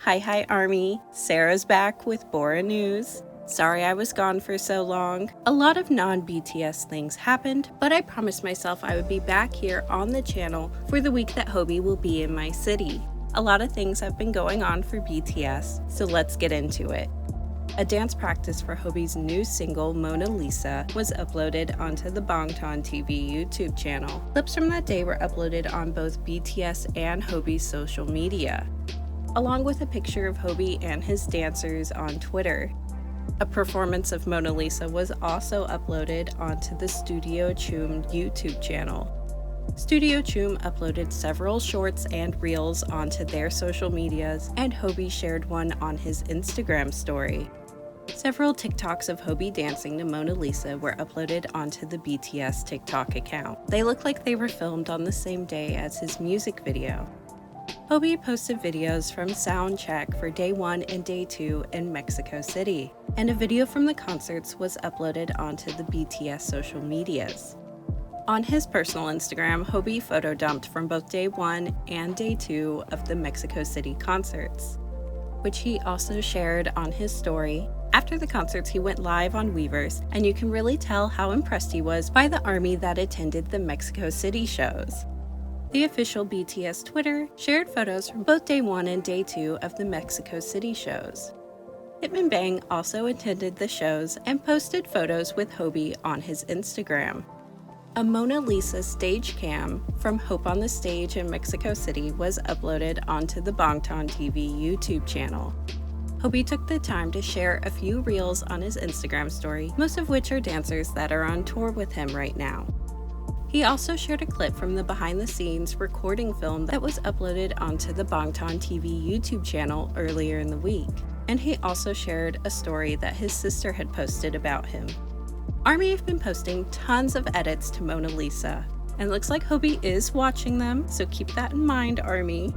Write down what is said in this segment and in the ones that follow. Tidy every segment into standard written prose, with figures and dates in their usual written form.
Hi Army, Sarah's back with Bora News. Sorry I was gone for so long. A lot of non-BTS things happened, but I promised myself I would be back here on the channel for the week that Hobie will be in my city. A lot of things have been going on for BTS, so let's get into it. A dance practice for Hobie's new single, Mona Lisa, was uploaded onto the Bangtan TV YouTube channel. Clips from that day were uploaded on both BTS and Hobie's social media, along with a picture of Hobie and his dancers on Twitter. A performance of Mona Lisa was also uploaded onto the Studio Choom YouTube channel. Studio Choom uploaded several shorts and reels onto their social medias, and Hobie shared one on his Instagram story. Several TikToks of Hobie dancing to Mona Lisa were uploaded onto the BTS TikTok account. They look like they were filmed on the same day as his music video. Hobie posted videos from sound check for day 1 and day 2 in Mexico City, and a video from the concerts was uploaded onto the BTS social medias. On his personal Instagram, Hobie photo dumped from both day 1 and day 2 of the Mexico City concerts, which he also shared on his story. After the concerts, he went live on Weverse, and you can really tell how impressed he was by the army that attended the Mexico City shows. The official BTS Twitter shared photos from both day 1 and day 2 of the Mexico City shows. Hitman Bang also attended the shows and posted photos with Hobie on his Instagram. A Mona Lisa stage cam from Hope on the Stage in Mexico City was uploaded onto the Bangtan TV YouTube channel. Hobie took the time to share a few reels on his Instagram story, most of which are dancers that are on tour with him right now. He also shared a clip from the behind-the-scenes recording film that was uploaded onto the Bangtan TV YouTube channel earlier in the week, and he also shared a story that his sister had posted about him. ARMY have been posting tons of edits to Mona Lisa, and looks like Hobie is watching them, so keep that in mind, ARMY.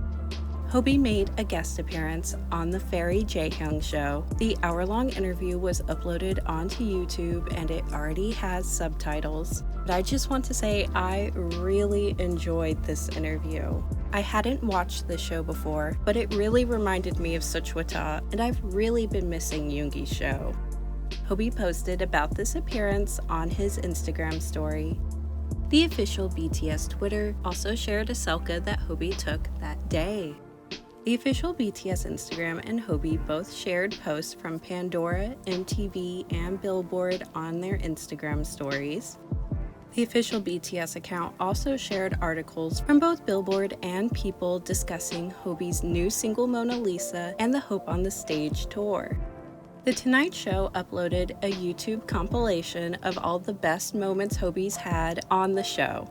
Hobie made a guest appearance on the Ferry Jaehyung show. The hour-long interview was uploaded onto YouTube, and it already has subtitles. But I just want to say I really enjoyed this interview. I hadn't watched the show before, but it really reminded me of Suchwata, and I've really been missing Yoongi's show. Hobie posted about this appearance on his Instagram story. The official BTS Twitter also shared a selfie that Hobie took that day. The official BTS Instagram and Hobie both shared posts from Pandora, MTV, and Billboard on their Instagram stories. The official BTS account also shared articles from both Billboard and People discussing Hobie's new single Mona Lisa and the Hope on the Stage tour. The Tonight Show uploaded a YouTube compilation of all the best moments Hobie's had on the show.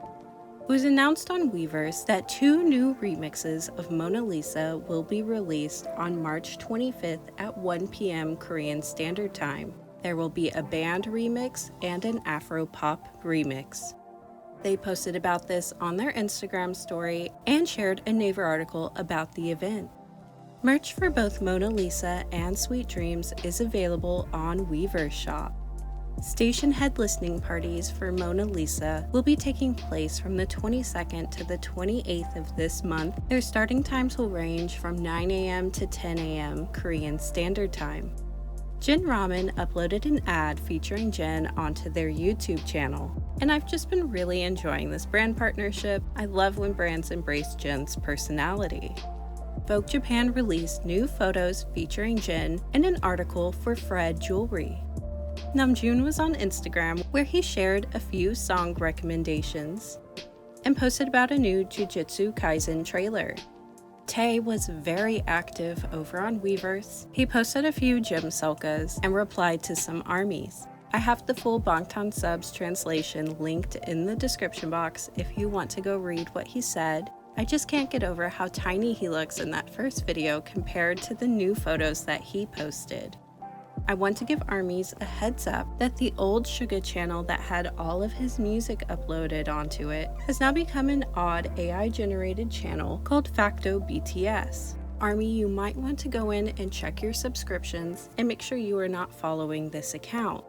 It was announced on Weverse that 2 new remixes of Mona Lisa will be released on March 25th at 1 p.m. Korean Standard Time. There will be a band remix and an Afro-pop remix. They posted about this on their Instagram story and shared a Naver article about the event. Merch for both Mona Lisa and Sweet Dreams is available on Weverse Shop. Station head listening parties for Mona Lisa will be taking place from the 22nd to the 28th of this month. Their starting times will range from 9 a.m. to 10 a.m. Korean Standard Time. Jin Ramen uploaded an ad featuring Jin onto their YouTube channel, and I've just been really enjoying this brand partnership. I love when brands embrace Jin's personality. Vogue Japan released new photos featuring Jin and an article for Fred Jewelry. Namjoon was on Instagram, where he shared a few song recommendations and posted about a new Jujutsu Kaisen trailer. Tae was very active over on Weverse. He posted a few gym selkas and replied to some armies. I have the full Bangtan subs translation linked in the description box if you want to go read what he said. I just can't get over how tiny he looks in that first video compared to the new photos that he posted. I want to give armies a heads up that the old Suga channel that had all of his music uploaded onto it has now become an odd AI-generated channel called Facto BTS. Army, you might want to go in and check your subscriptions and make sure you are not following this account.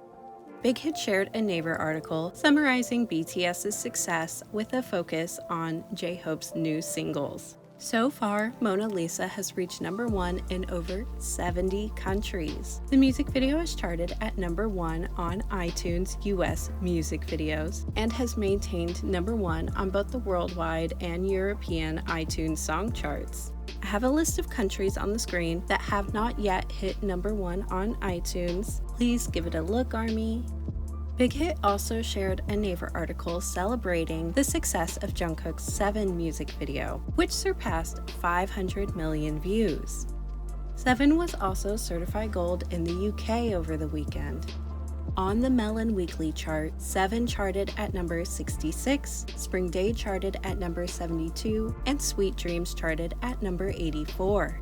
Big Hit shared a Naver article summarizing BTS's success with a focus on J-Hope's new singles. So far, Mona Lisa has reached number 1 in over 70 countries. The music video is charted at number 1 on iTunes US music videos and has maintained number 1 on both the worldwide and European iTunes song charts. I have a list of countries on the screen that have not yet hit number 1 on iTunes. Please give it a look, Army. Big Hit also shared a Naver article celebrating the success of Jungkook's 7 music video, which surpassed 500 million views. 7 was also certified gold in the UK over the weekend. On the Melon Weekly chart, 7 charted at number 66, Spring Day charted at number 72, and Sweet Dreams charted at number 84.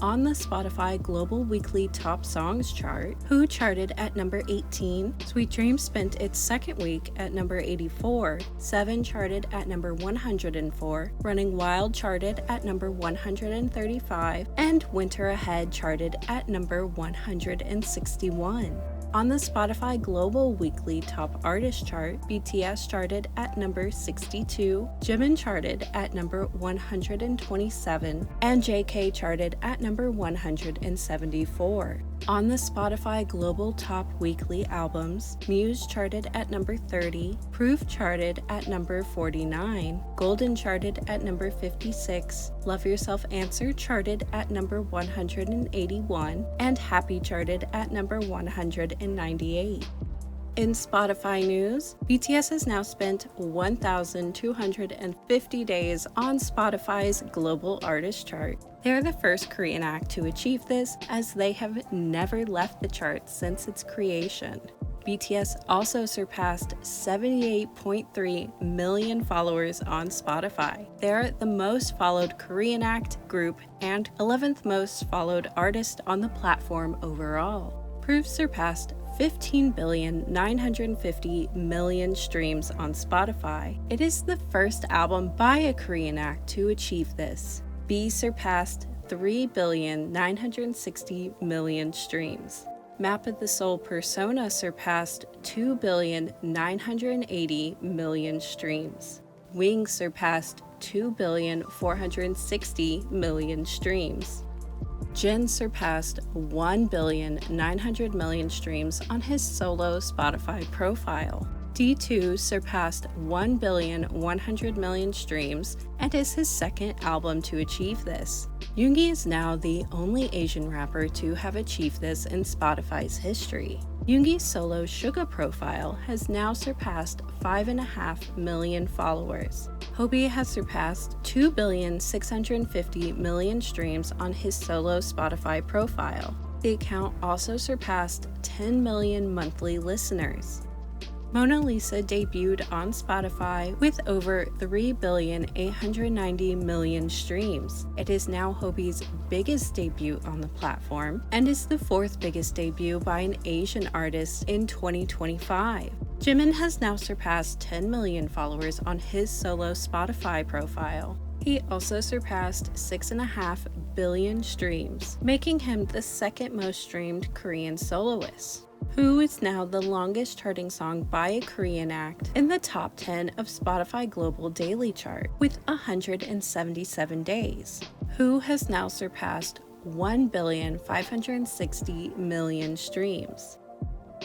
On the Spotify Global Weekly Top Songs chart, Who charted at number 18, Sweet Dreams spent its second week at number 84, 7 charted at number 104, Running Wild charted at number 135, and Winter Ahead charted at number 161. On the Spotify Global Weekly Top Artist chart, BTS charted at number 62, Jimin charted at number 127, and JK charted at number 174. On the Spotify Global Top Weekly Albums, Muse charted at number 30, Proof charted at number 49, Golden charted at number 56, Love Yourself Answer charted at number 181, and Happy charted at number 198. In Spotify news, BTS has now spent 1,250 days on Spotify's Global Artist chart. They are the first Korean act to achieve this, as they have never left the chart since its creation. BTS also surpassed 78.3 million followers on Spotify. They're the most followed Korean act, group, and 11th most followed artist on the platform overall. Proof surpassed 15,950,000,000 streams on Spotify. It is the first album by a Korean act to achieve this. B surpassed 3,960,000,000 streams. Map of the Soul Persona surpassed 2,980,000,000 streams. Wings surpassed 2,460,000,000 streams. Jin surpassed 1,900,000,000 streams on his solo Spotify profile. D2 surpassed 1,100,000,000 streams and is his second album to achieve this. Yoongi is now the only Asian rapper to have achieved this in Spotify's history. Yoongi's solo Suga profile has now surpassed 5.5 million followers. Hobi has surpassed 2,650,000,000 streams on his solo Spotify profile. The account also surpassed 10 million monthly listeners. Mona Lisa debuted on Spotify with over 3,890,000,000 streams. It is now Hobi's biggest debut on the platform and is the 4th biggest debut by an Asian artist in 2025. Jimin has now surpassed 10 million followers on his solo Spotify profile. He also surpassed 6.5 billion streams, making him the second most streamed Korean soloist. Who is now the longest charting song by a Korean act in the top 10 of Spotify Global Daily Chart with 177 days. Who has now surpassed 1,560,000,000 streams.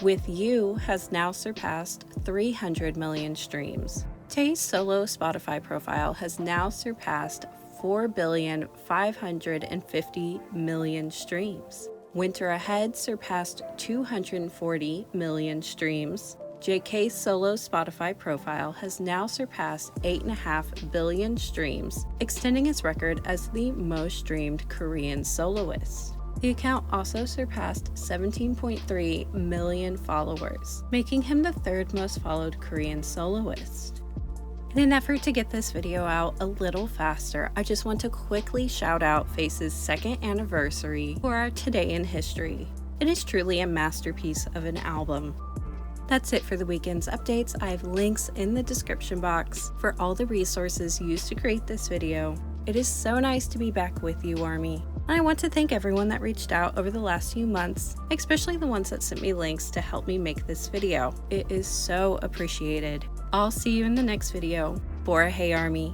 With You has now surpassed 300 million streams. Tae's solo Spotify profile has now surpassed 4,550,000,000 streams. Winter Ahead surpassed 240 million streams. JK's solo Spotify profile has now surpassed 8.5 billion streams, extending its record as the most streamed Korean soloist. The account also surpassed 17.3 million followers, making him the 3rd most followed Korean soloist. In an effort to get this video out a little faster, I just want to quickly shout out Face's 2nd anniversary for our Today in History. It is truly a masterpiece of an album. That's it for the weekend's updates. I have links in the description box for all the resources used to create this video. It is so nice to be back with you, Army. And I want to thank everyone that reached out over the last few months, especially the ones that sent me links to help me make this video. It is so appreciated. I'll see you in the next video. Bora Hey Army.